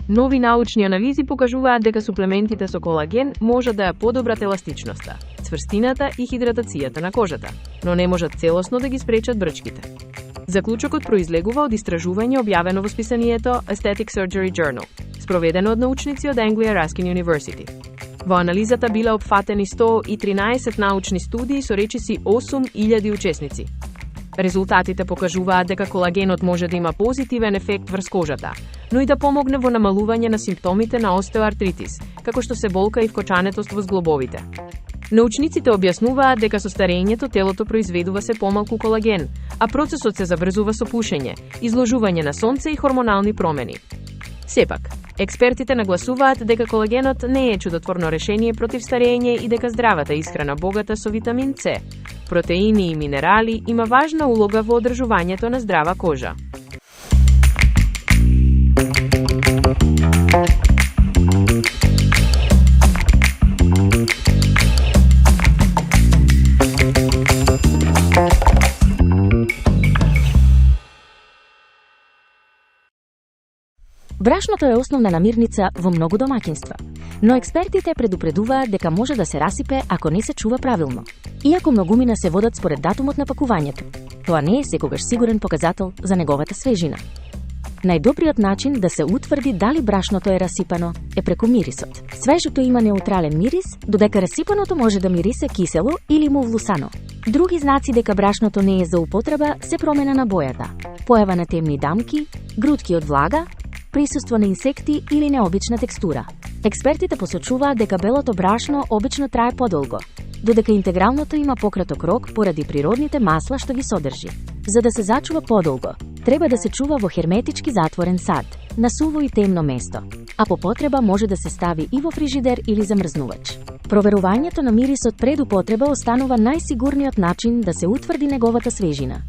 Нови научни анализи покажуваат дека суплементите со колаген можат да ја подобрат еластичноста, цврстината и хидратацијата на кожата, но не можат целосно да ги спречат брчките. Заклучокот произлегува од истражување објавено во списанието Aesthetic Surgery Journal, спроведено од научници од Anglia Ruskin University. Во анализата биле опфатени 113 научни студии со речиси 8000 учесници. Резултатите покажуваат дека колагенот може да има позитивен ефект врз кожата, но и да помогне во намалување на симптомите на остеоартритис, како што се болка и вкочанетост во зглобовите. Научниците објаснуваат дека со старењето телото произведува се помалку колаген, а процесот се забрзува со пушење, изложување на сонце и хормонални промени. Сепак, експертите нагласуваат дека колагенот не е чудотворно решение против старење и дека здравата исхрана богата со витамин С, протеини и минерали има важна улога во одржувањето на здрава кожа. Брашното е основна намирница во многу домаќинства, но експертите предупредуваат дека може да се расипе ако не се чува правилно. Иако многумина се водат според датумот на пакувањето, тоа не е секогаш сигурен показател за неговата свежина. Најдобриот начин да се утврди дали брашното е расипано е преку мирисот. Свежото има неутрален мирис, додека расипаното може да мирисе кисело или мувлусано. Други знаци дека брашното не е за употреба се промена на бојата, појава на темни дамки, грудки од влага, присуство на инсекти или необична текстура. Експертите посочуваат дека белото брашно обично трае подолго, додека интегралното има пократок рок поради природните масла што ги содржи. За да се зачува подолго, треба да се чува во херметички затворен сад, на суво и темно место, а по потреба може да се стави и во фрижидер или замрзнувач. Проверувањето на мирисот пред употреба останува најсигурниот начин да се утврди неговата свежина.